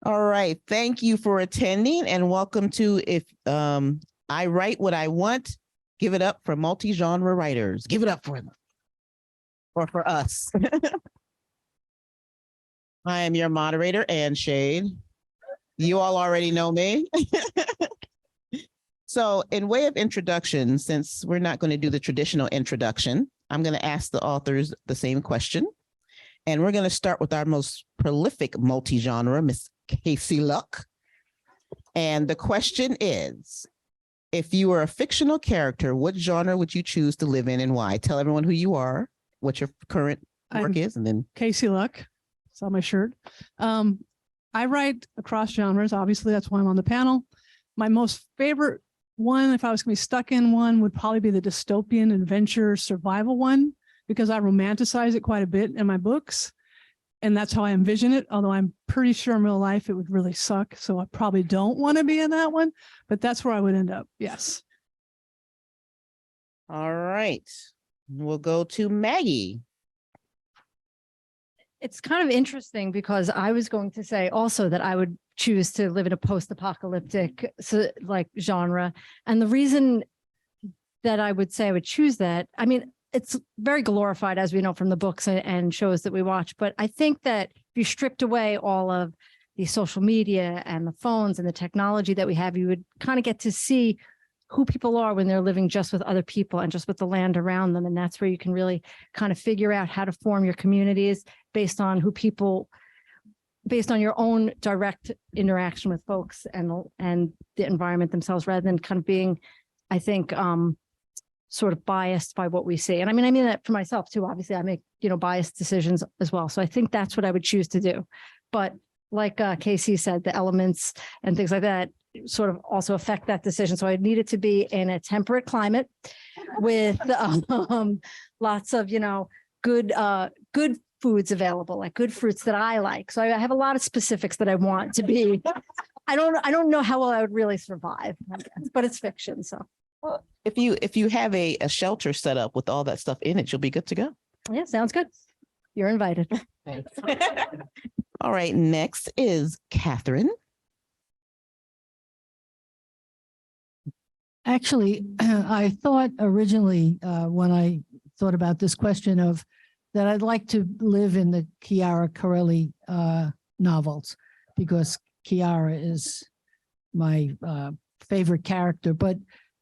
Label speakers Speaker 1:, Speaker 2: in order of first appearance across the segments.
Speaker 1: All right. Thank you for attending and welcome to If I Write What I Want, Give It Up for Multi-Genre Writers. Give it up for them. Or for us. I am your moderator, Ann Shade. You all already know me. So in way of introduction, since we're not going to do the traditional introduction, I'm going to ask the authors the same question. And we're going to start with our most prolific multi-genre, Miss Casey Luck. And the question is, if you were a fictional character, what genre would you choose to live in and why? Tell everyone who you are, what your current work is, and then
Speaker 2: Casey Luck. It's on my shirt. I write across genres. Obviously, that's why I'm on the panel. My most favorite one, if I was going to be stuck in one, would probably be the dystopian adventure survival one, because I romanticize it quite a bit in my books. And that's how I envision it. Although I'm pretty sure in real life it would really suck. So I probably don't want to be in that one, but that's where I would end up. Yes.
Speaker 1: All right. We'll go to Maggie.
Speaker 3: It's kind of interesting because I was going to say also that I would choose to live in a post-apocalyptic like genre. And the reason that I would say I would choose that, I mean, it's very glorified, as we know from the books and shows that we watch. But I think that if you stripped away all of the social media and the phones and the technology that we have, you would kind of get to see who people are when they're living just with other people and just with the land around them. And that's where you can really kind of figure out how to form your communities based on who people, based on your own direct interaction with folks and the environment themselves, rather than kind of being, I think, sort of biased by what we see. And I mean that for myself too. Obviously, I make, biased decisions as well. So I think that's what I would choose to do. But like Casey said, the elements and things like that sort of also affect that decision. So I need it to be in a temperate climate with lots of, good foods available, like good fruits that I like. So I have a lot of specifics that I want to be. I don't know how well I would really survive, I guess, but it's fiction. So
Speaker 1: well, if you have a shelter set up with all that stuff in it, you'll be good to go.
Speaker 3: Yeah, sounds good. You're invited.
Speaker 1: All right, next is Catherine.
Speaker 4: Actually, I thought originally when I thought about this question of that I'd like to live in the Chiara Corelli novels, because Chiara is my favorite character. But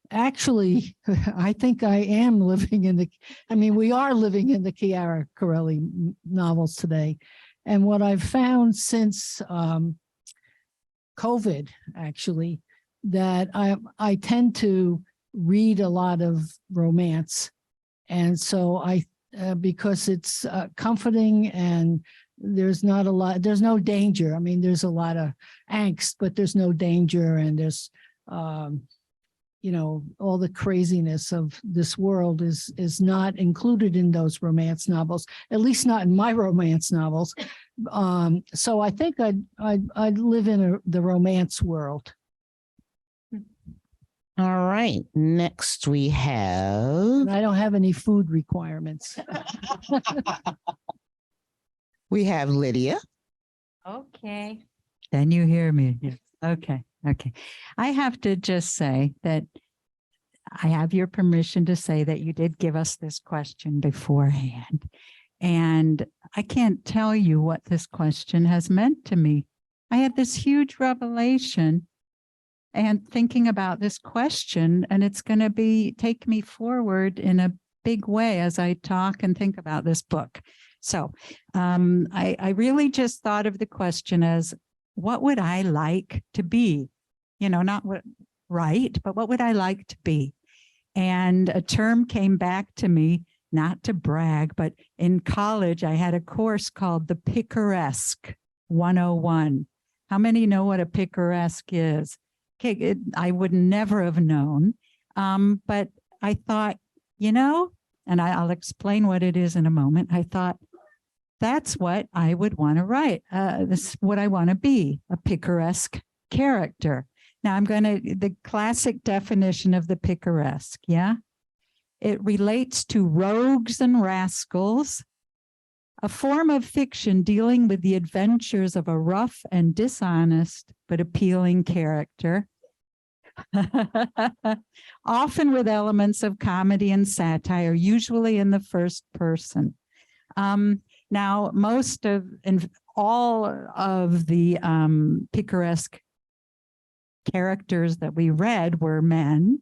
Speaker 4: actually, I think I am living in we are living in the Chiara Corelli novels today. And what I've found since COVID, actually, that I tend to read a lot of romance. And so because it's comforting and there's no danger. I mean, there's a lot of angst, but there's no danger. And there's, all the craziness of this world is not included in those romance novels, at least not in my romance novels. So I think I'd live in the romance world.
Speaker 1: All right, next we have...
Speaker 4: And I don't have any food requirements.
Speaker 1: We have Lydia.
Speaker 5: Okay. Can you hear me? Yes. Okay. Okay. I have to just say that I have your permission to say that you did give us this question beforehand. And I can't tell you what this question has meant to me. I had this huge revelation and thinking about this question, and it's going to take me forward in a big way as I talk and think about this book. So I really just thought of the question as, what would I like to be? Not what right, but what would I like to be? And a term came back to me, not to brag, but in college, I had a course called the Picaresque 101. How many know what a picaresque is? Okay, I would never have known, but I thought, and I'll explain what it is in a moment. I thought, that's what I would want to write. This is what I want to be, a picaresque character. Now the classic definition of the picaresque, yeah? It relates to rogues and rascals, a form of fiction dealing with the adventures of a rough and dishonest but appealing character, often with elements of comedy and satire, usually in the first person. Now, most of and all of the picaresque characters that we read were men,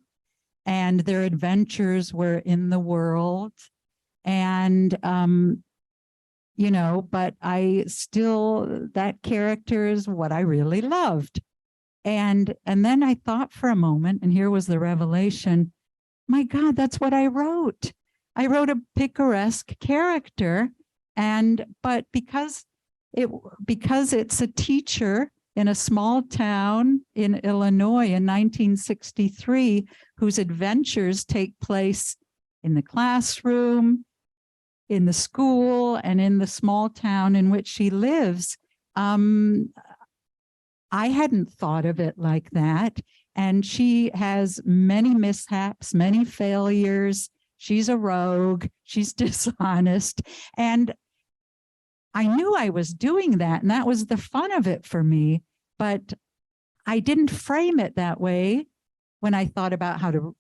Speaker 5: and their adventures were in the world. And, you know, but I still, that character is what I really loved. And then I thought for a moment, and here was the revelation, my God, that's what I wrote. I wrote a picaresque character. But because it's a teacher in a small town in Illinois in 1963, whose adventures take place in the classroom, in the school, and in the small town in which she lives, I hadn't thought of it like that. And she has many mishaps, many failures. She's a rogue. She's dishonest. And I knew I was doing that, and that was the fun of it for me, but I didn't frame it that way when I thought about how to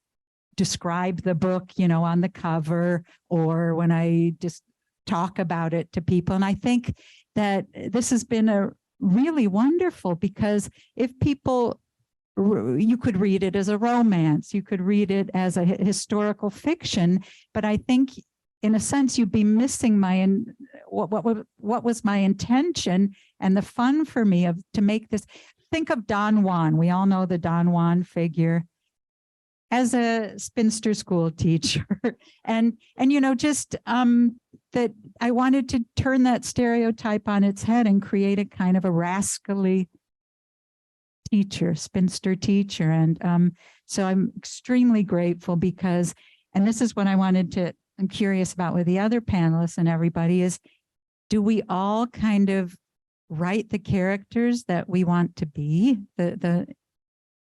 Speaker 5: describe the book, you know, on the cover, or when I just talk about it to people. And I think that this has been a really wonderful, because if people, you could read it as a romance, you could read it as a historical fiction, but I think in a sense, you'd be missing what was my intention and the fun for me to make this. Think of Don Juan. We all know the Don Juan figure as a spinster school teacher, and you know, just that I wanted to turn that stereotype on its head and create a kind of a rascally teacher, spinster teacher, and so I'm extremely grateful because, and this is what I'm curious about with the other panelists and everybody is, do we all kind of write the characters that we want to be? Do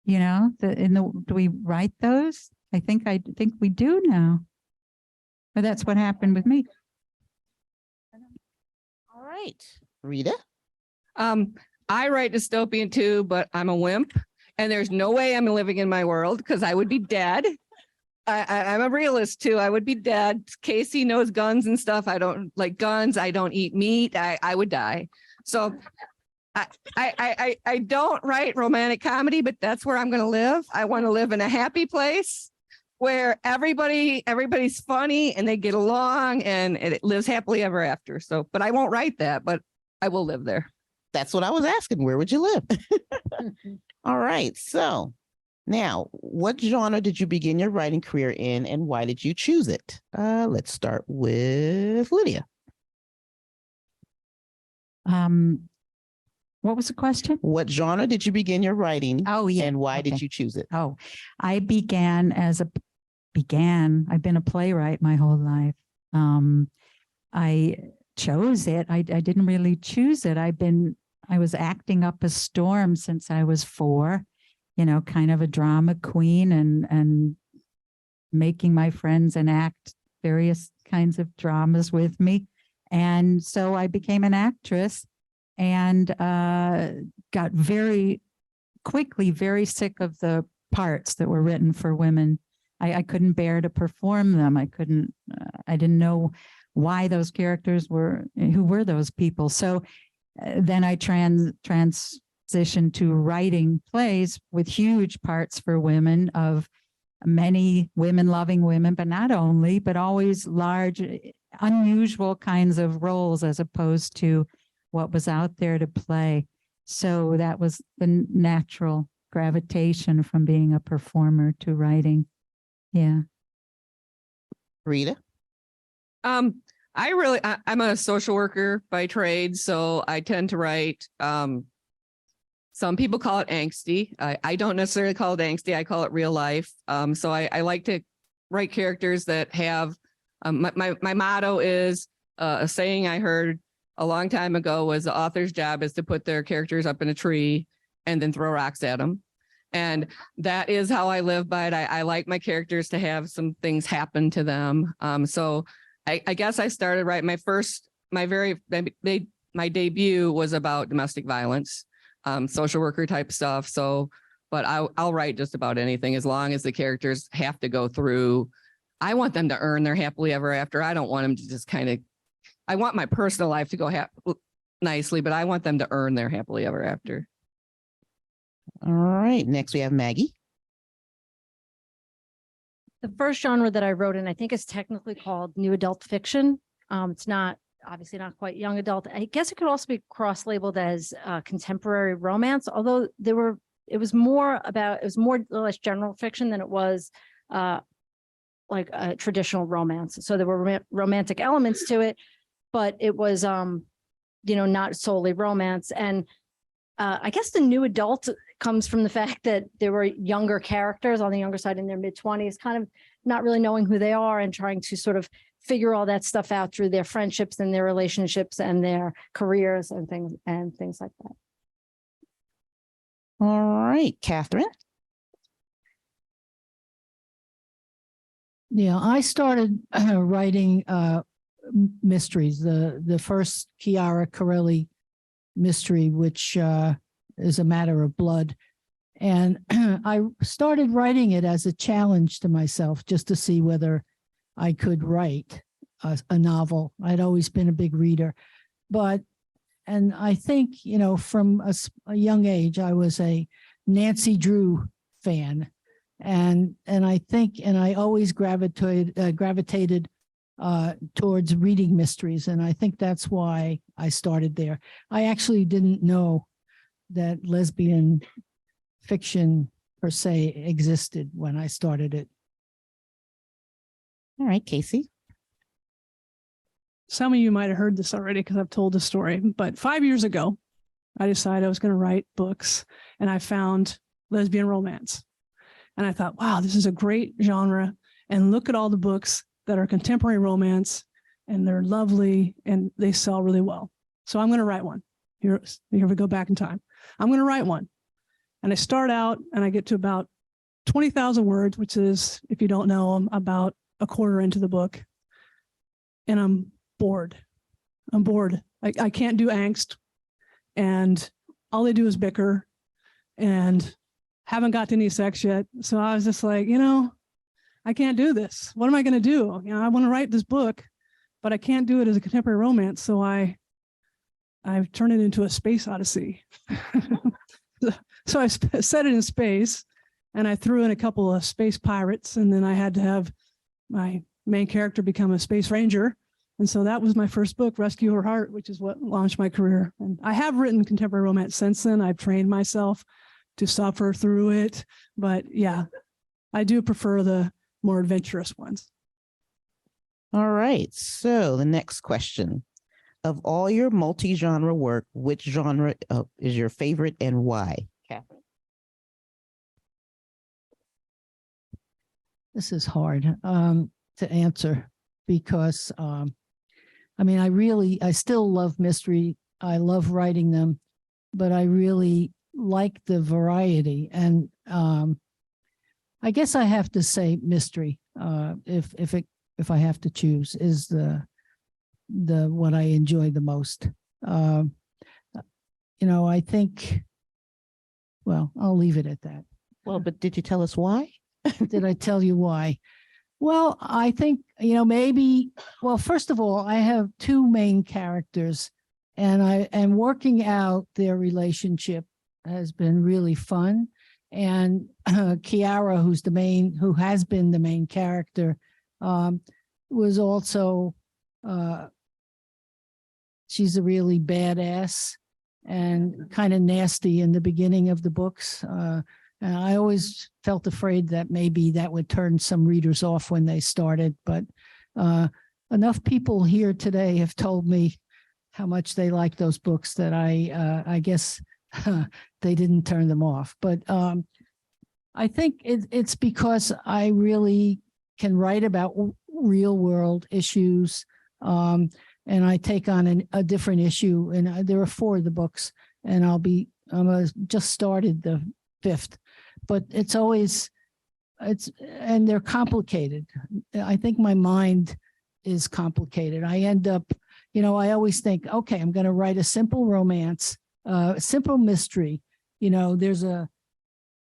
Speaker 5: we write those? I think we do now. But that's what happened with me.
Speaker 1: All right, Rita.
Speaker 6: I write dystopian too, but I'm a wimp, and there's no way I'm living in my world because I would be dead. I'm a realist too. I would be dead. Casey knows guns and stuff. I don't like guns. I don't eat meat. I would die. So I don't write romantic comedy, but that's where I'm going to live. I want to live in a happy place where everybody's funny and they get along and it lives happily ever after. So, but I won't write that, but I will live there.
Speaker 1: That's what I was asking. Where would you live? All right. So now, what genre did you begin your writing career in, and why did you choose it? Let's start with Lydia.
Speaker 5: What was the question?
Speaker 1: What genre did you begin your writing?
Speaker 5: Oh, yeah.
Speaker 1: And why did you choose it?
Speaker 5: Oh, I began I've been a playwright my whole life. I chose it. I didn't really choose it. I was acting up a storm since I was 4. You know, kind of a drama queen and making my friends enact various kinds of dramas with me. And so I became an actress and got very quickly very sick of the parts that were written for women. I couldn't bear to perform them. I didn't know why those characters who were those people. So then I transitioned to writing plays with huge parts for women, of many women loving women, but not only, but always large, unusual kinds of roles as opposed to what was out there to play. So that was the natural gravitation from being a performer to writing. Yeah.
Speaker 1: Rita?
Speaker 6: I'm a social worker by trade, so I tend to write, some people call it angsty. I don't necessarily call it angsty. I call it real life. So I like to write characters that have, my motto is a saying I heard a long time ago was the author's job is to put their characters up in a tree and then throw rocks at them. And that is how I live by it. I like my characters to have some things happen to them. So I guess I started writing my first my debut was about domestic violence, social worker type stuff. So, but I'll write just about anything as long as the characters have to go through. I want them to earn their happily ever after. I don't want them to just kind of, I want my personal life to go nicely, but I want them to earn their happily ever after.
Speaker 1: All right. Next, we have Maggie.
Speaker 3: The first genre that I wrote in, I think is technically called new adult fiction. It's not, obviously not quite young adult. I guess it could also be cross-labeled as contemporary romance, although it was more or less general fiction than it was like a traditional romance. So there were romantic elements to it, but it was, not solely romance. And I guess the new adult comes from the fact that there were younger characters on the younger side in their mid-20s, kind of not really knowing who they are and trying to sort of figure all that stuff out through their friendships and their relationships and their careers and things like that.
Speaker 1: All right, Catherine.
Speaker 4: Yeah, I started writing mysteries. The first Chiara Corelli mystery, which is A Matter of Blood. And I started writing it as a challenge to myself, just to see whether I could write a novel. I'd always been a big reader, and I think, from a young age, I was a Nancy Drew fan. And I always gravitated towards reading mysteries. And I think that's why I started there. I actually didn't know that lesbian fiction per se existed when I started it.
Speaker 1: All right, Casey.
Speaker 2: Some of you might have heard this already because I've told the story, but 5 years ago, I decided I was going to write books, and I found lesbian romance. And I thought, wow, this is a great genre. And look at all the books that are contemporary romance, and they're lovely and they sell really well. So I'm going to write one. Here we go back in time. I'm going to write one. And I start out and I get to about 20,000 words, which is, if you don't know, I'm about a quarter into the book. And I'm bored. I can't do angst. And all they do is bicker and haven't got to any sex yet. So I was just like, I can't do this. What am I going to do? I want to write this book, but I can't do it as a contemporary romance. So I've turned it into a space odyssey. So I set it in space, and I threw in a couple of space pirates, and then I had to have my main character become a space ranger. And so that was my first book, Rescue Her Heart, which is what launched my career. And I have written contemporary romance since then. I've trained myself to suffer through it. But yeah, I do prefer the more adventurous ones.
Speaker 1: All right. So the next question. Of all your multi-genre work, which genre is your favorite and why? Catherine.
Speaker 4: This is hard to answer because, I still love mystery. I love writing them, but I really like the variety. And I guess I have to say mystery, if I have to choose, is the what I enjoy the most. I think, well, I'll leave it at that.
Speaker 1: Well, but did you tell us why?
Speaker 4: Did I tell you why? Well, I think, first of all, I have two main characters, and working out their relationship has been really fun. And Chiara, who has been the main character, was also, she's a really badass and kind of nasty in the beginning of the books. And I always felt afraid that maybe that would turn some readers off when they started, but enough people here today have told me how much they like those books that I guess they didn't turn them off. But I think it's because I really can write about real world issues, and I take on a different issue. And there are 4 of the books, and just started the 5th. But and they're complicated. I think my mind is complicated. I end up I always think, okay, I'm going to write a simple romance, simple mystery. There's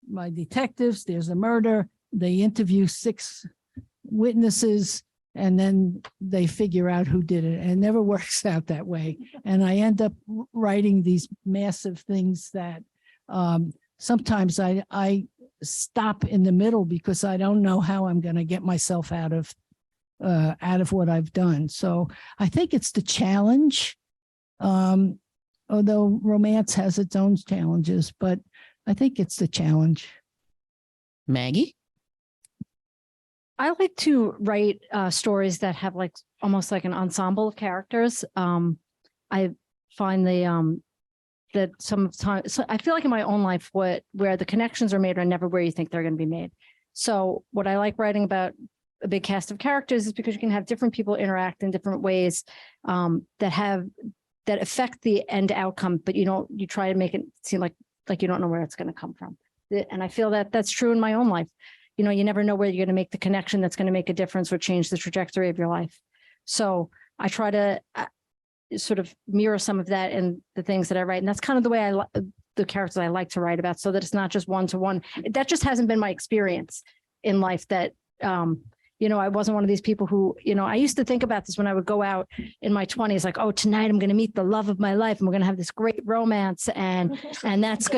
Speaker 4: my detectives, there's a murder, they interview 6 witnesses, and then they figure out who did it. And it never works out that way. And I end up writing these massive things that sometimes I stop in the middle because I don't know how I'm going to get myself out of what I've done. So I think it's the challenge, although romance has its own challenges, but I think it's the challenge.
Speaker 1: Maggie?
Speaker 3: I like to write stories that have like almost like an ensemble of characters. I find that sometimes, so I feel like in my own life, where the connections are made are never where you think they're going to be made. So what I like writing about a big cast of characters is because you can have different people interact in different ways that affect the end outcome, but you try to make it seem like you don't know where it's going to come from. And I feel that that's true in my own life. You never know where you're going to make the connection that's going to make a difference or change the trajectory of your life. So I try to sort of mirror some of that in the things that I write. And that's kind of the way the characters I like to write about, so that it's not just one-to-one. That just hasn't been my experience in life, that, I wasn't one of these people who, I used to think about this when I would go out in my 20s, like, oh, tonight I'm going to meet the love of my life and we're going to have this great romance and that's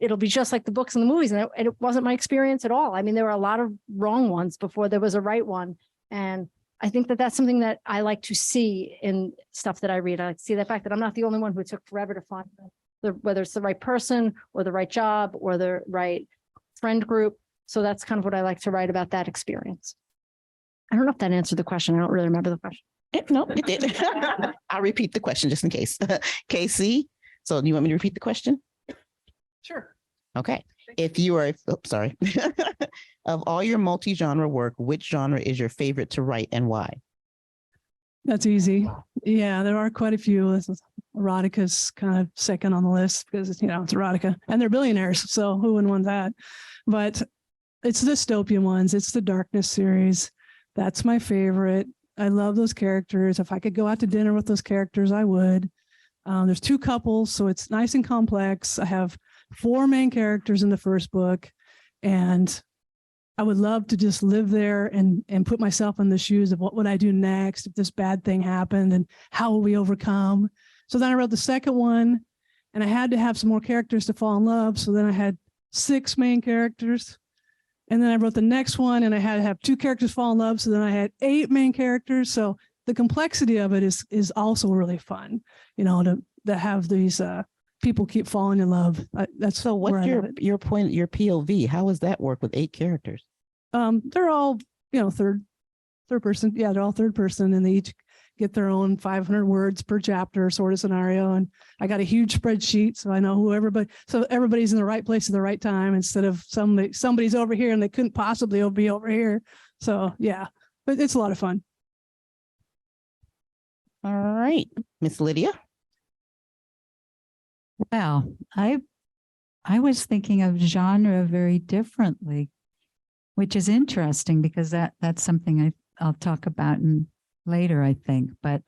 Speaker 3: it'll be just like the books and the movies. And it wasn't my experience at all. I mean, there were a lot of wrong ones before there was a right one. And I think that that's something that I like to see in stuff that I read. I like to see the fact that I'm not the only one who took forever to find whether it's the right person or the right job or the right friend group. So that's kind of what I like to write about, that experience. I don't know if that answered the question. I don't really remember the question.
Speaker 1: No, it did. I'll repeat the question just in case. KC, so do you want me to repeat the question?
Speaker 2: Sure.
Speaker 1: Okay. If you are, sorry. Of all your multi-genre work, which genre is your favorite to write and why?
Speaker 2: That's easy. Yeah, there are quite a few. Erotica's kind of second on the list because it's erotica and they're billionaires. So who wouldn't want that? But it's the dystopian ones. It's the Darkness series. That's my favorite. I love those characters. If I could go out to dinner with those characters, I would. There's 2 couples, so it's nice and complex. I have 4 main characters in the first book, and I would love to just live there and put myself in the shoes of what would I do next if this bad thing happened and how will we overcome. So then I wrote the second one, and I had to have some more characters to fall in love. So then I had 6 main characters. And then I wrote the next one and I had to have 2 characters fall in love. So then I had 8 main characters. So the complexity of it is also really fun, to have these people keep falling in love. That's
Speaker 1: so what's your point, your POV? How does that work with 8 characters?
Speaker 2: They're all, third person. Yeah, they're all third person, and they each get their own 500 words per chapter sort of scenario. And I got a huge spreadsheet, so I know so everybody's in the right place at the right time instead of somebody's over here and they couldn't possibly be over here. So yeah, but it's a lot of fun.
Speaker 1: All right, Miss Lydia.
Speaker 5: Well, I was thinking of genre very differently, which is interesting because that's something I'll talk about later, I think. But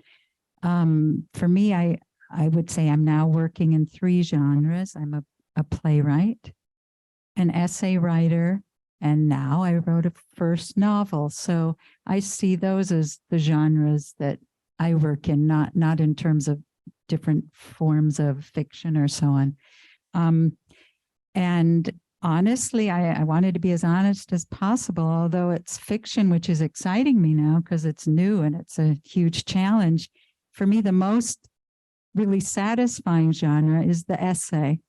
Speaker 5: for me, I would say I'm now working in 3 genres. I'm a playwright, an essay writer, and now I wrote a first novel. So I see those as the genres that I work in, not in terms of different forms of fiction or so on. And honestly, I wanted to be as honest as possible, although it's fiction, which is exciting me now because it's new and it's a huge challenge. For me, the most really satisfying genre is the essay.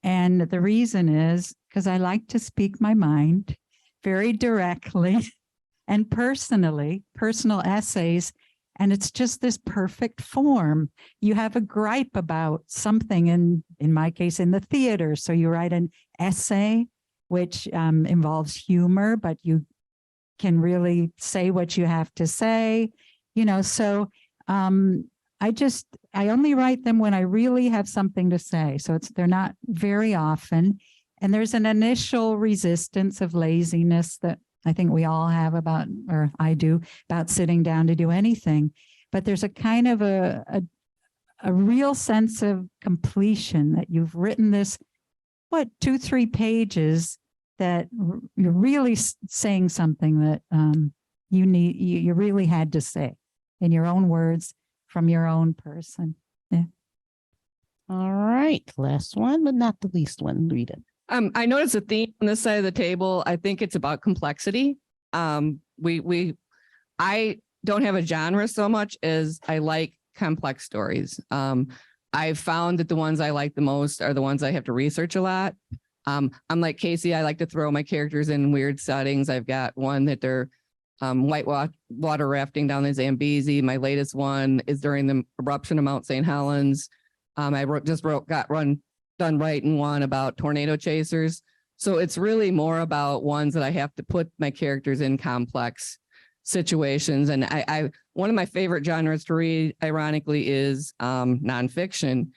Speaker 5: And the reason is because I like to speak my mind very directly and personal essays. And it's just this perfect form. You have a gripe about something, in my case, in the theater. So you write an essay, which involves humor, but you can really say what you have to say, so I only write them when I really have something to say. So they're not very often. And there's an initial resistance of laziness that I think we all have or I do, about sitting down to do anything. but there's a kind of a real sense of completion that you've written this, 2-3 pages that you're really saying something that you really had to say in your own words from your own person. Yeah.
Speaker 1: All right, last one, but not the least one, Rita.
Speaker 6: I noticed a theme on this side of the table. I think it's about complexity. I don't have a genre so much as I like complex stories. I've found that the ones I like the most are the ones I have to research a lot. I'm like Casey, I like to throw my characters in weird settings. I've got one that they're white water rafting down the Zambezi. My latest one is during the eruption of Mount St. Helens. I got done writing one about tornado chasers. So it's really more about ones that I have to put my characters in complex situations. And I one of my favorite genres to read, ironically, is nonfiction.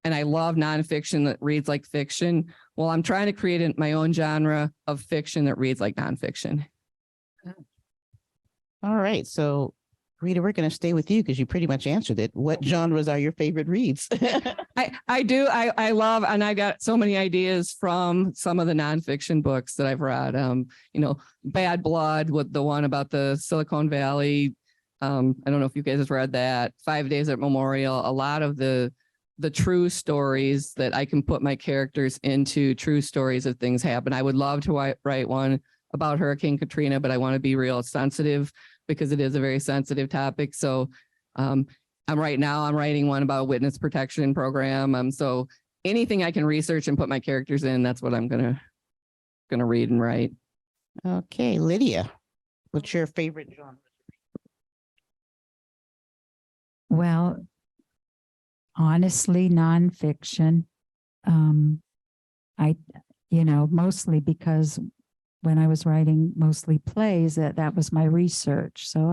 Speaker 6: And I love nonfiction that reads like fiction. Well, I'm trying to create my own genre of fiction that reads like nonfiction.
Speaker 1: All right, so Rita, we're going to stay with you because you pretty much answered it. What genres are your favorite reads?
Speaker 6: I do. I love, and I got so many ideas from some of the nonfiction books that I've read. Bad Blood, with the one about the Silicon Valley. I don't know if you guys have read that. 5 Days at Memorial. A lot of the true stories that I can put my characters into, true stories of things happen. I would love to write one about Hurricane Katrina, but I want to be real sensitive because it is a very sensitive topic. So I'm writing one about a witness protection program. So anything I can research and put my characters in, that's what I'm gonna read and write.
Speaker 1: Okay, Lydia, what's your favorite genre?
Speaker 5: Well, honestly, nonfiction. Mostly because when I was writing mostly plays, that was my research. So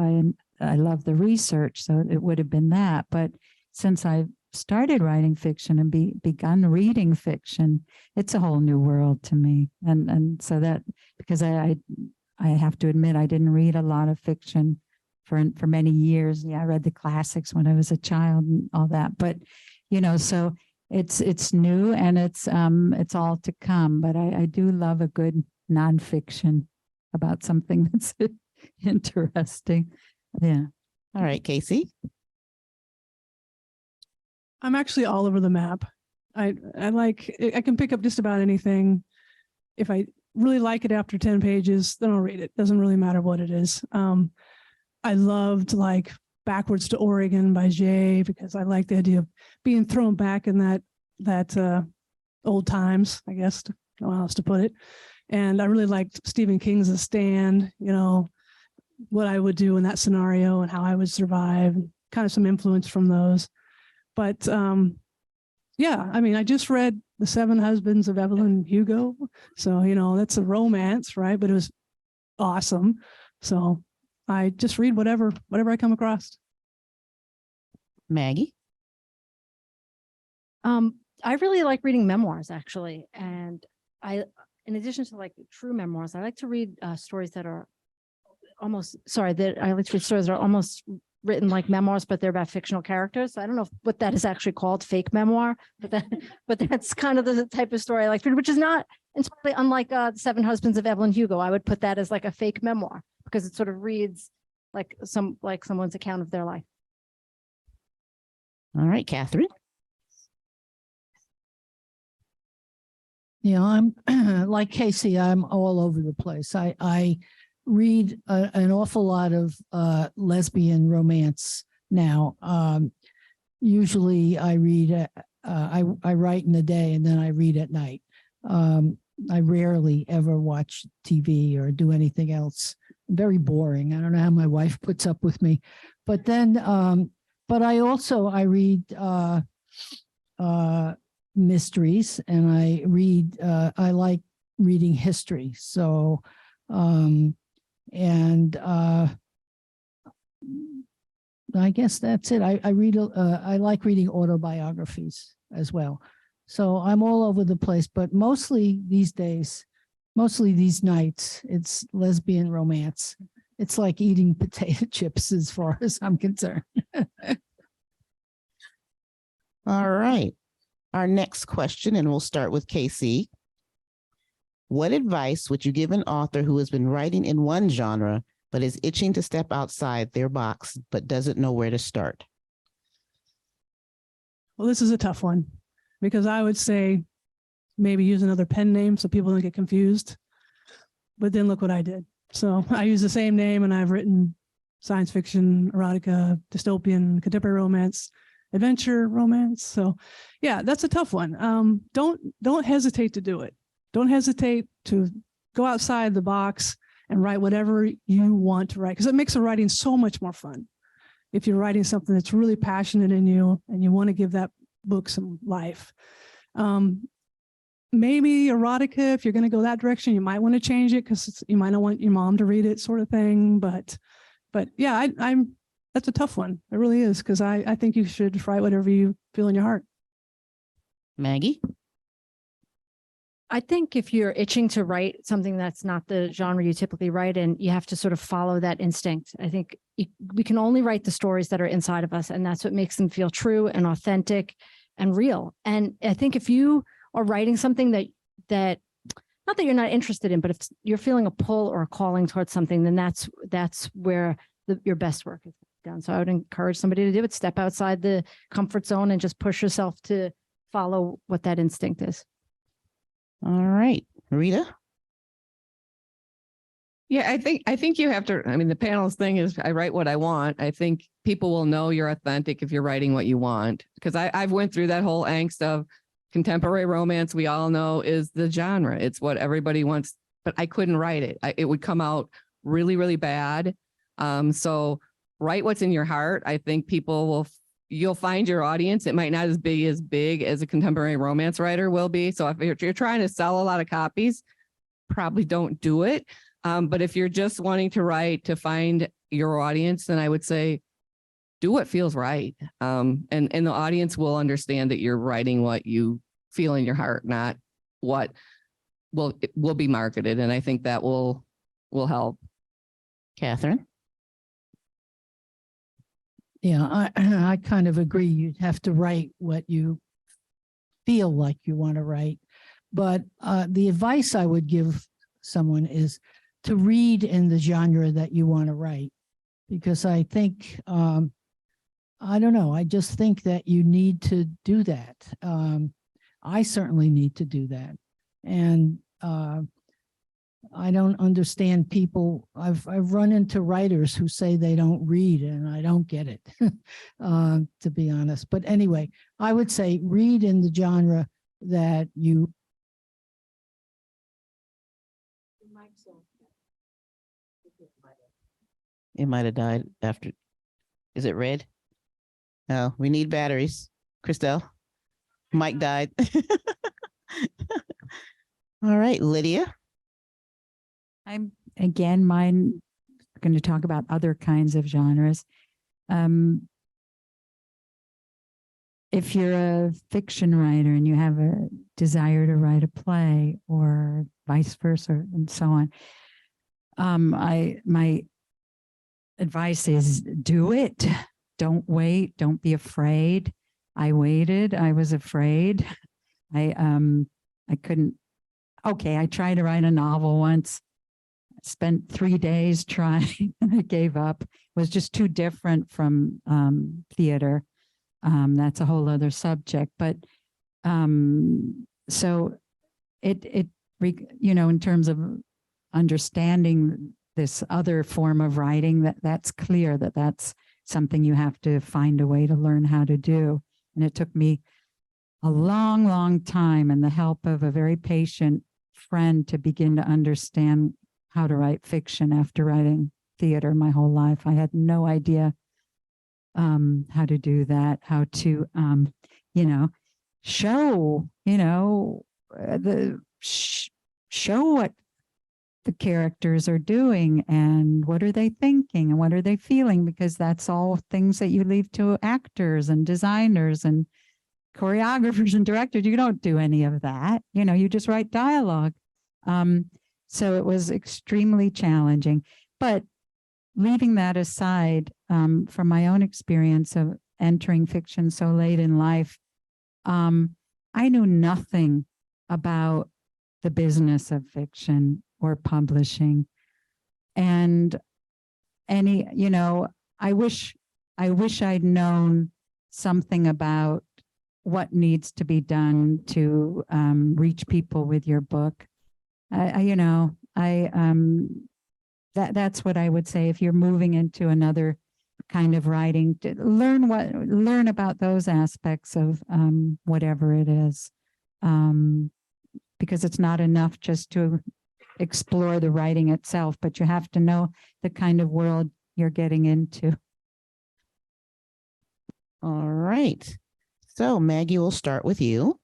Speaker 5: I love the research, so it would have been that. But since I started writing fiction and begun reading fiction, it's a whole new world to me. And so that, because I have to admit, I didn't read a lot of fiction for many years. Yeah, I read the classics when I was a child and all that. But so it's new and it's all to come. But I do love a good nonfiction about something that's interesting. Yeah.
Speaker 1: All right, Casey.
Speaker 2: I'm actually all over the map. I can pick up just about anything. If I really like it after 10 pages, then I'll read it. Doesn't really matter what it is. I loved like Backwards to Oregon by Jay because I like the idea of being thrown back in that old times, I guess, to know how else to put it. And I really liked Stephen King's The Stand, what I would do in that scenario and how I would survive, and kind of some influence from those. But I just read The 7 Husbands of Evelyn Hugo. So, that's a romance, right? But it was awesome. So I just read whatever I come across.
Speaker 1: Maggie.
Speaker 3: I really like reading memoirs, actually. And in addition to like true memoirs, I like to read stories that are almost written like memoirs, but they're about fictional characters. I don't know what that is actually called, fake memoir, but that's kind of the type of story I like to read, which is not entirely unlike The 7 Husbands of Evelyn Hugo. I would put that as like a fake memoir because it sort of reads like someone's account of their life.
Speaker 1: All right, Catherine.
Speaker 4: I'm like Casey, I'm all over the place. I read an awful lot of lesbian romance now. Usually I read, I write in the day and then I read at night. I rarely ever watch TV or do anything else. Very boring. I don't know how my wife puts up with me. But then, but I read mysteries and I like reading history. So, I guess that's it. I like reading autobiographies as well. So I'm all over the place, but mostly these nights, it's lesbian romance. It's like eating potato chips as far as I'm concerned.
Speaker 1: All right. Our next question, and we'll start with Casey. What advice would you give an author who has been writing in one genre, but is itching to step outside their box, but doesn't know where to start?
Speaker 2: Well, this is a tough one because I would say maybe use another pen name so people don't get confused. But then look what I did. So I use the same name and I've written science fiction, erotica, dystopian, contemporary romance, adventure romance. So yeah, that's a tough one. Don't hesitate to do it. Don't hesitate to go outside the box and write whatever you want to write, because it makes the writing so much more fun. If you're writing something that's really passionate in you and you want to give that book some life. Maybe erotica, if you're going to go that direction, you might want to change it because you might not want your mom to read it, sort of thing. But yeah, that's a tough one. It really is, because I think you should write whatever you feel in your heart.
Speaker 1: Maggie?
Speaker 3: I think if you're itching to write something that's not the genre you typically write in, you have to sort of follow that instinct. I think we can only write the stories that are inside of us, and that's what makes them feel true and authentic and real. And I think if you are writing something that not that you're not interested in, but if you're feeling a pull or a calling towards something, then that's where your best work is done. So I would encourage somebody to do it, step outside the comfort zone and just push yourself to follow what that instinct is.
Speaker 1: All right, Rita?
Speaker 6: Yeah, I think you have to, I mean, the panelist thing is I write what I want. I think people will know you're authentic if you're writing what you want, because I've went through that whole angst of contemporary romance. We all know is the genre. It's what everybody wants, but I couldn't write it. It would come out really, really bad. So write what's in your heart. I think you'll find your audience. It might not be as big as a contemporary romance writer will be. So if you're trying to sell a lot of copies, probably don't do it. But if you're just wanting to write to find your audience, then I would say do what feels right. And the audience will understand that you're writing what you feel in your heart, not what will be marketed. And I think that will help.
Speaker 1: Catherine?
Speaker 4: Yeah, I kind of agree. You'd have to write what you feel like you want to write. But the advice I would give someone is to read in the genre that you want to write. Because I think, I don't know, I just think that you need to do that. I certainly need to do that. And I don't understand people. I've run into writers who say they don't read, and I don't get it, to be honest. But anyway, I would say read in the genre that you.
Speaker 1: It might have died after. Is it red? No, we need batteries. Christelle? Mike died. All right, Lydia.
Speaker 5: I'm mine going to talk about other kinds of genres. If you're a fiction writer and you have a desire to write a play or vice versa and so on, my advice is do it. Don't wait. Don't be afraid. I waited. I was afraid. I couldn't. Okay, I tried to write a novel once. Spent 3 days trying and I gave up. It was just too different from theater. That's a whole other subject. But so in terms of understanding this other form of writing, that's clear that's something you have to find a way to learn how to do. And it took me a long, long time and the help of a very patient friend to begin to understand how to write fiction after writing theater my whole life. I had no idea how to do that, how to, show, show what the characters are doing and what are they thinking and what are they feeling, because that's all things that you leave to actors and designers and choreographers and directors. You don't do any of that. You just write dialogue. So it was extremely challenging, but leaving that aside, from my own experience of entering fiction so late in life, I knew nothing about the business of fiction or publishing. And I wish I'd known something about what needs to be done to reach people with your book. That's what I would say. If you're moving into another kind of writing, to learn about those aspects of whatever it is, because it's not enough just to explore the writing itself, but you have to know the kind of world you're getting into.
Speaker 1: All right. So Maggie, we'll start with you.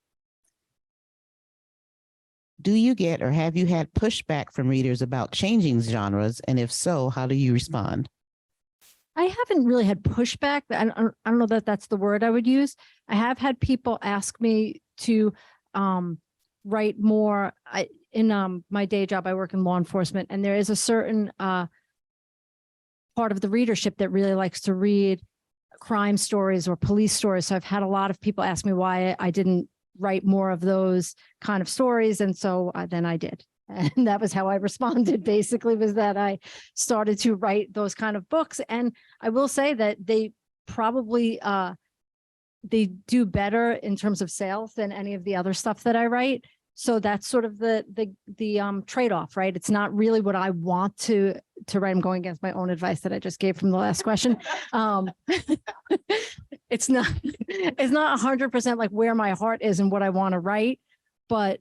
Speaker 1: Do you get or have you had pushback from readers about changing genres? And if so, how do you respond?
Speaker 3: I haven't really had pushback. I don't know that that's the word I would use. I have had people ask me to write more. In my day job, I work in law enforcement, and there is a certain part of the readership that really likes to read crime stories or police stories. So I've had a lot of people ask me why I didn't write more of those kind of stories. And so then I did. And that was how I responded, basically, was that I started to write those kind of books. And I will say that they probably, they do better in terms of sales than any of the other stuff that I write. So that's sort of the trade-off, right? It's not really what I want to write. I'm going against my own advice that I just gave from the last question. It's not 100% like where my heart is and what I want to write, but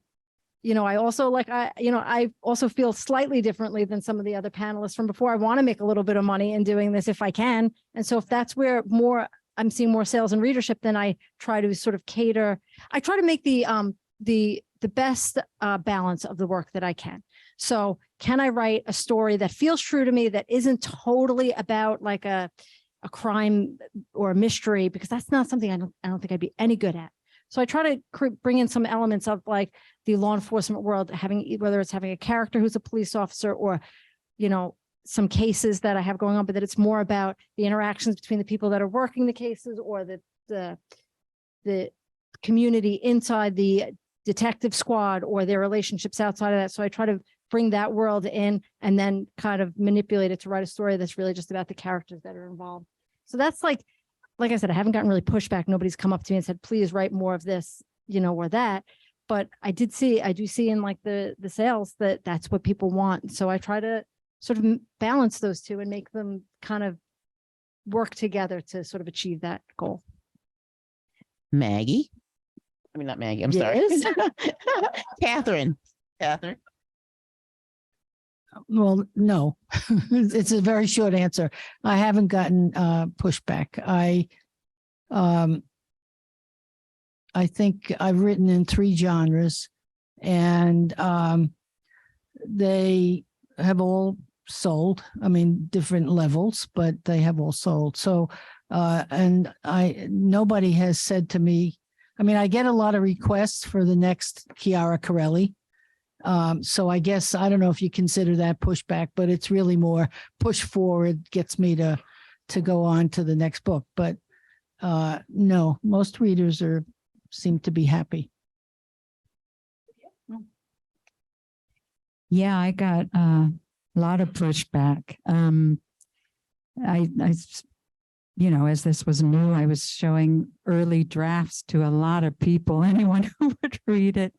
Speaker 3: I also I also feel slightly differently than some of the other panelists from before. I want to make a little bit of money in doing this if I can. And so if that's where I'm seeing more sales and readership, then I try to sort of cater. I try to make the best balance of the work that I can. So can I write a story that feels true to me, that isn't totally about like a crime or a mystery, because that's not something I don't think I'd be any good at. So I try to bring in some elements of like the law enforcement world, whether it's having a character who's a police officer or, some cases that I have going on, but that it's more about the interactions between the people that are working the cases or the community inside the detective squad or their relationships outside of that. So I try to bring that world in and then kind of manipulate it to write a story that's really just about the characters that are involved. So that's like I said, I haven't gotten really pushback. Nobody's come up to me and said, please write more of this, or that. But I do see in like the sales that that's what people want. So I try to sort of balance those two and make them kind of work together to sort of achieve that goal.
Speaker 1: Maggie? I mean, not Maggie, I'm sorry. Catherine.
Speaker 4: Well, no, it's a very short answer. I haven't gotten pushback. I think I've written in 3 genres, and they have all sold. I mean, different levels, but they have all sold. So, and nobody has said to me, I mean, I get a lot of requests for the next Chiara Corelli. So I guess, I don't know if you consider that pushback, but it's really more push forward, gets me to go on to the next book. But no, most readers seem to be happy.
Speaker 5: Yeah, I got a lot of pushback. I as this was new, I was showing early drafts to a lot of people, anyone who would read it,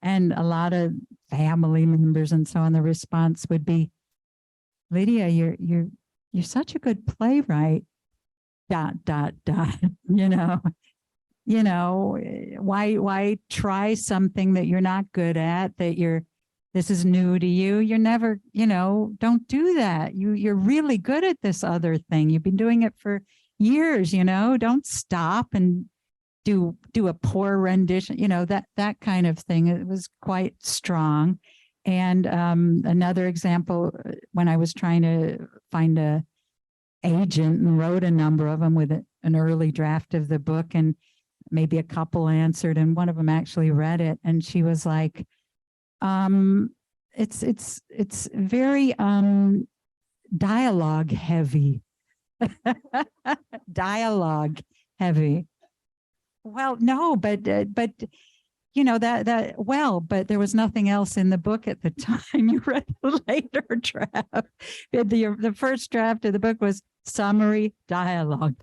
Speaker 5: and a lot of family members and so on. The response would be, Lydia, you're such a good playwright. ... Why try something that you're not good at, this is new to you. You're never, don't do that. You're really good at this other thing. You've been doing it for years, don't stop and do a poor rendition, that kind of thing. It was quite strong. And another example, when I was trying to find a agent and wrote a number of them with an early draft of the book, and maybe a couple answered, and one of them actually read it, and she was like, it's very dialogue heavy. Dialogue heavy. Well, no, but you know, but there was nothing else in the book at the time. You read the later draft. The first draft of the book was summary dialogue,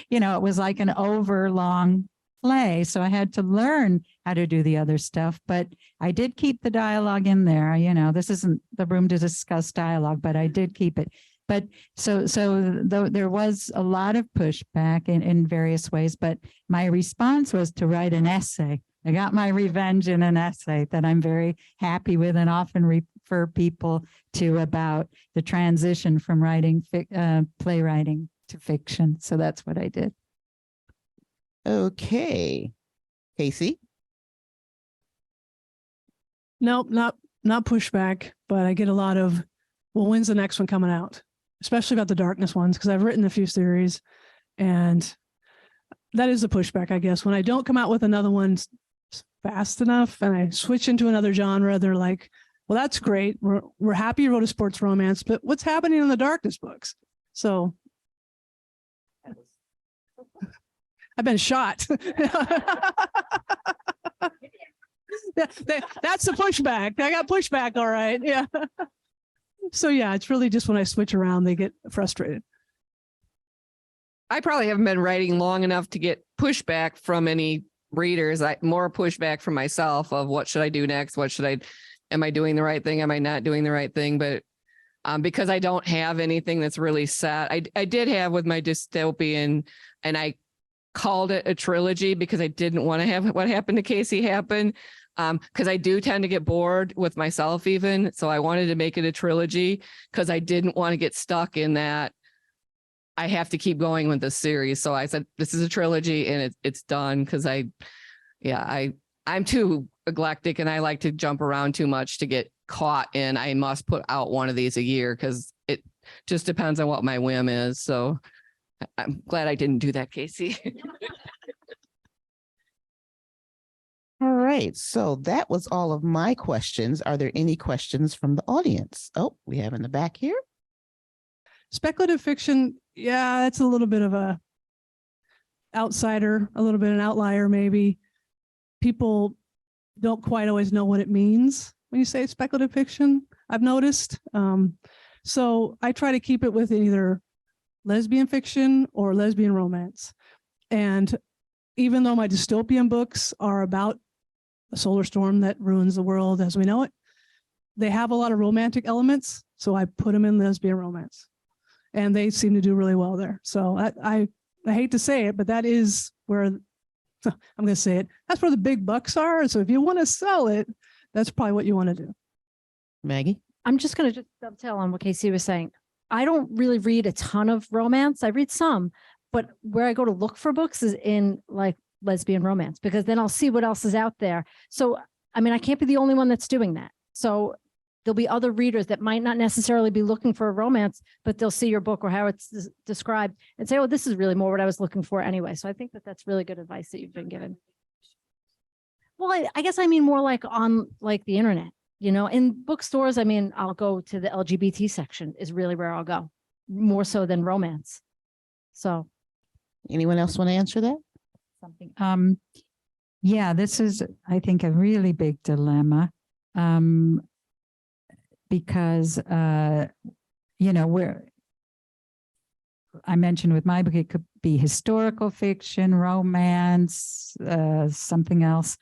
Speaker 5: you know, it was like an overlong play. So I had to learn how to do the other stuff, but I did keep the dialogue in there. You know, this isn't the room to discuss dialogue, but I did keep it. But so there was a lot of pushback in various ways, but my response was to write an essay. I got my revenge in an essay that I'm very happy with and often refer people to about the transition from writing playwriting to fiction. So that's what I did.
Speaker 1: Okay. Casey?
Speaker 2: Nope, not pushback, but I get a lot of, well, when's the next one coming out? Especially about the darkness ones, because I've written a few series, and that is a pushback, I guess. When I don't come out with another one fast enough and I switch into another genre, they're like, well, that's great. We're happy you wrote a sports romance, but what's happening in the darkness books? So I've been shot. That's the pushback. I got pushback. All right. Yeah. So yeah, it's really just when I switch around, they get frustrated.
Speaker 6: I probably haven't been writing long enough to get pushback from any readers. More pushback from myself of what should I do next? Am I doing the right thing? Am I not doing the right thing? But because I don't have anything that's really set. I did have with my dystopian, and I called it a trilogy because I didn't want to have what happened to Casey happen. Because I do tend to get bored with myself even. So I wanted to make it a trilogy because I didn't want to get stuck in that. I have to keep going with this series. So I said, this is a trilogy and it's done because I'm too eclectic and I like to jump around too much to get caught in. I must put out one of these a year because it just depends on what my whim is. So I'm glad I didn't do that, Casey.
Speaker 1: All right. So that was all of my questions. Are there any questions from the audience? Oh, we have in the back here.
Speaker 2: Speculative fiction, yeah, that's a little bit of a outsider, a little bit an outlier maybe. People don't quite always know what it means when you say speculative fiction, I've noticed. So I try to keep it with either lesbian fiction or lesbian romance. And even though my dystopian books are about a solar storm that ruins the world as we know it, they have a lot of romantic elements. So I put them in lesbian romance and they seem to do really well there. So I hate to say it, but that is where I'm going to say it. That's where the big bucks are. So if you want to sell it, that's probably what you want to do.
Speaker 1: Maggie?
Speaker 3: I'm just going to just dovetail on what Casey was saying. I don't really read a ton of romance. I read some, but where I go to look for books is in like lesbian romance, because then I'll see what else is out there. So, I mean, I can't be the only one that's doing that. So there'll be other readers that might not necessarily be looking for a romance, but they'll see your book or how it's described and say, oh, this is really more what I was looking for anyway. So I think that that's really good advice that you've been given. Well, I guess I mean more like on like the internet, you know, in bookstores. I mean, I'll go to the LGBT section is really where I'll go, more so than romance. So
Speaker 1: Anyone else want to answer that?
Speaker 5: Something. Yeah, this is, I think, a really big dilemma. Because you know, I mentioned with my book, it could be historical fiction, romance, something else.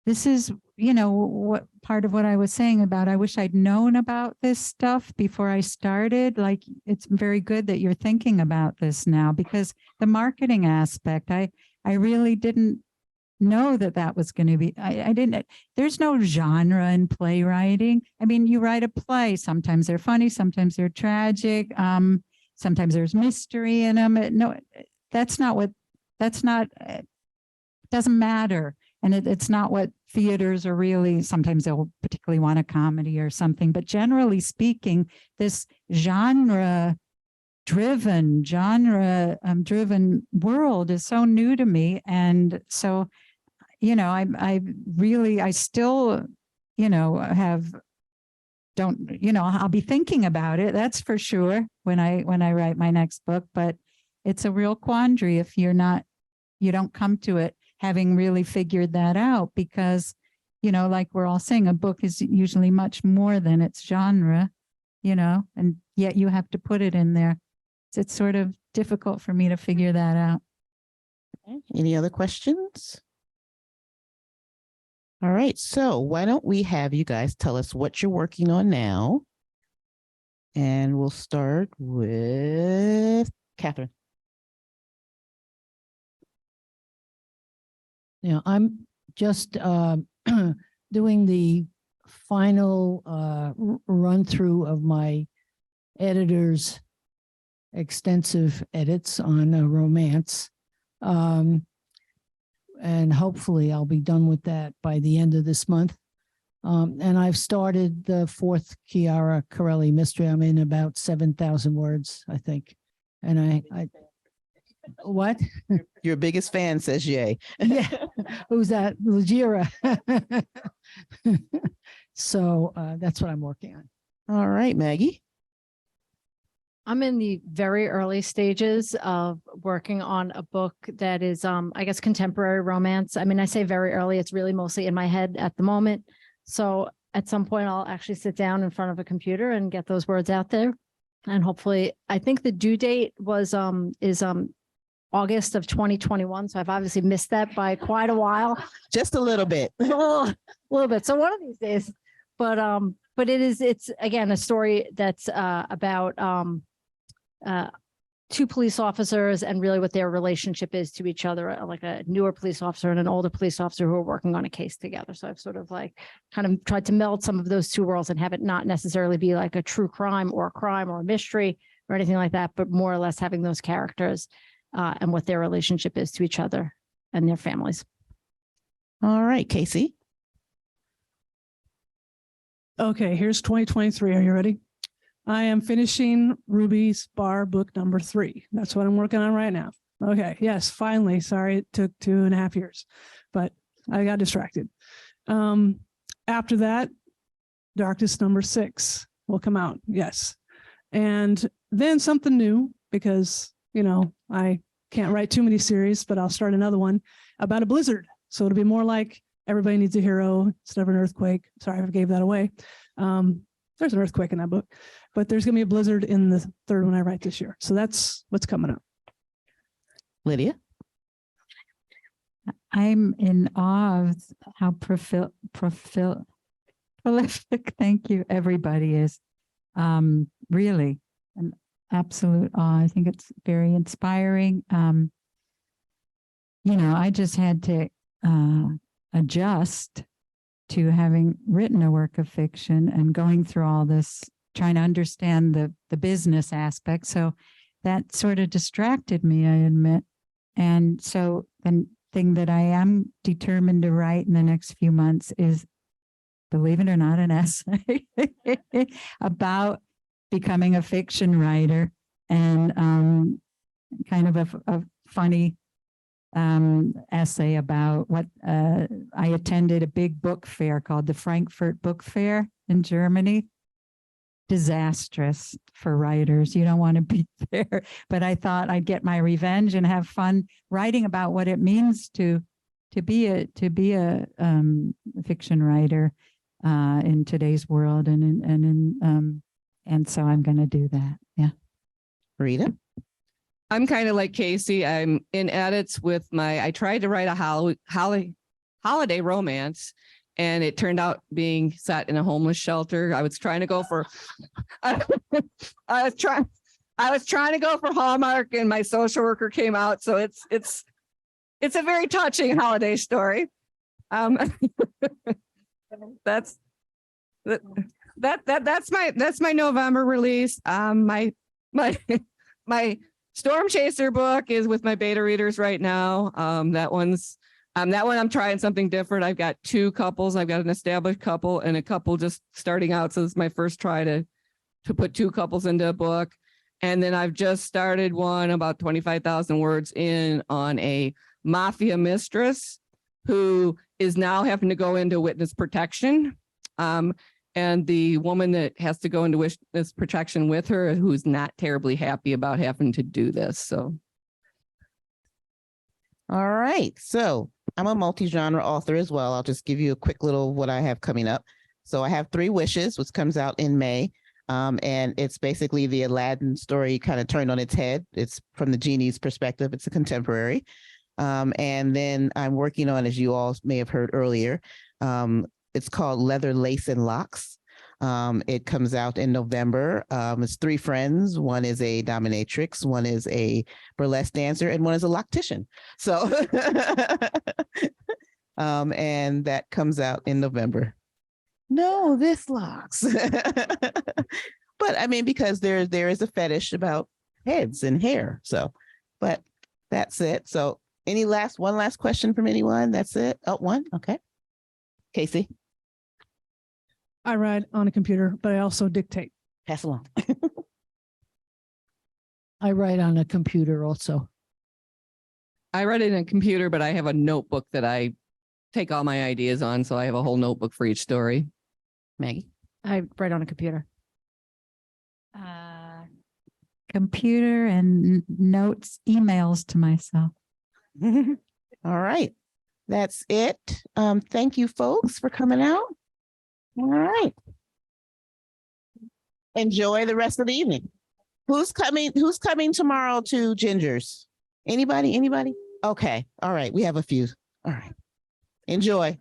Speaker 5: This is, you know, what part of what I was saying about, I wish I'd known about this stuff before I started. Like, it's very good that you're thinking about this now, because the marketing aspect, I really didn't know that was going to be, I didn't, there's no genre in playwriting. I mean, you write a play, sometimes they're funny, sometimes they're tragic, sometimes there's mystery in them. No, that's not, it doesn't matter. And it's not what theaters are really, sometimes they'll particularly want a comedy or something, but generally speaking, this genre driven world is so new to me. And so, you know, I still, you know, have don't, I'll be thinking about it. That's for sure when I write my next book, but it's a real quandary if you don't come to it having really figured that out, because, like we're all saying, a book is usually much more than its genre, and yet you have to put it in there. It's sort of difficult for me to figure that out.
Speaker 1: Any other questions? All right, so why don't we have you guys tell us what you're working on now? And we'll start with Catherine.
Speaker 4: I'm just doing the final run through of my editor's extensive edits on a romance. And hopefully I'll be done with that by the end of this month. And I've started the 4th Chiara Corelli mystery. I'm in about 7,000 words, I think. And I what?
Speaker 1: Your biggest fan says yay.
Speaker 4: Yeah. Who's that? Lydia. So that's what I'm working on.
Speaker 1: All right, Maggie.
Speaker 3: I'm in the very early stages of working on a book that is, I guess, contemporary romance. I mean, I say very early, it's really mostly in my head at the moment. So at some point I'll actually sit down in front of a computer and get those words out there. And hopefully, I think the due date is August of 2021. So I've obviously missed that by quite a while.
Speaker 1: Just a little bit.
Speaker 3: A little bit. So one of these days, but it's again, a story that's about two police officers and really what their relationship is to each other, like a newer police officer and an older police officer who are working on a case together. So I've sort of like kind of tried to meld some of those two worlds and have it not necessarily be like a true crime or a mystery or anything like that, but more or less having those characters and what their relationship is to each other and their families.
Speaker 1: All right, Casey.
Speaker 2: Okay, here's 2023. Are you ready? I am finishing Ruby's Bar book number 3. That's what I'm working on right now. Okay, yes, finally. Sorry, it took 2.5 years, but I got distracted. After that, Darkness number 6 will come out. Yes. And then something new, because, I can't write too many series, but I'll start another one about a blizzard. So it'll be more like Everybody Needs a Hero instead of an earthquake. Sorry, I gave that away. There's an earthquake in that book, but there's going to be a blizzard in the 3rd one I write this year. So that's what's coming up.
Speaker 1: Lydia.
Speaker 5: I'm in awe of how prolific, thank you, everybody is. Really an absolute awe. I think it's very inspiring. I just had to adjust to having written a work of fiction and going through all this, trying to understand the business aspect. So that sort of distracted me, I admit. And so the thing that I am determined to write in the next few months is, believe it or not, an essay about becoming a fiction writer, and kind of a funny essay about what I attended a big book fair called the Frankfurt Book Fair in Germany. Disastrous for writers. You don't want to be there, but I thought I'd get my revenge and have fun writing about what it means to be a fiction writer in today's world, and so I'm going to do that. Yeah.
Speaker 1: Rita.
Speaker 6: I'm kind of like Casey. I'm in edits with I tried to write a holiday romance, and it turned out being set in a homeless shelter. I was trying to go for, I was trying to go for Hallmark, and my social worker came out. So it's a very touching holiday story. That's my November release. My Storm Chaser book is with my beta readers right now. That one I'm trying something different. I've got 2 couples. I've got an established couple and a couple just starting out. So this is my first try to put 2 couples into a book. And then I've just started one about 25,000 words in on a mafia mistress who is now having to go into witness protection. and the woman that has to go into witness protection with her, who's not terribly happy about having to do this. So.
Speaker 1: All right. So I'm a multi-genre author as well. I'll just give you a quick little what I have coming up. So I have 3 Wishes, which comes out in May. And it's basically the Aladdin story kind of turned on its head. It's from the genie's perspective. It's a contemporary. And then I'm working on, as you all may have heard earlier, it's called Leather, Lace, and Locks. It comes out in November. It's 3 friends. One is a dominatrix, one is a burlesque dancer, and one is a loctician. So, and that comes out in November. No, this locks. But I mean, because there is a fetish about heads and hair. So, but that's it. So one last question from anyone? That's it. Oh, one. Okay. Casey.
Speaker 2: I write on a computer, but I also dictate.
Speaker 1: Pass along.
Speaker 4: I write on a computer also.
Speaker 6: I write it in a computer, but I have a notebook that I take all my ideas on. So I have a whole notebook for each story. Maggie.
Speaker 3: I write on a computer.
Speaker 5: Computer and notes, emails to myself.
Speaker 1: All right. That's it. Thank you, folks, for coming out. All right. Enjoy the rest of the evening. Who's coming tomorrow to Ginger's? Anybody? Okay. All right. We have a few. All right. Enjoy.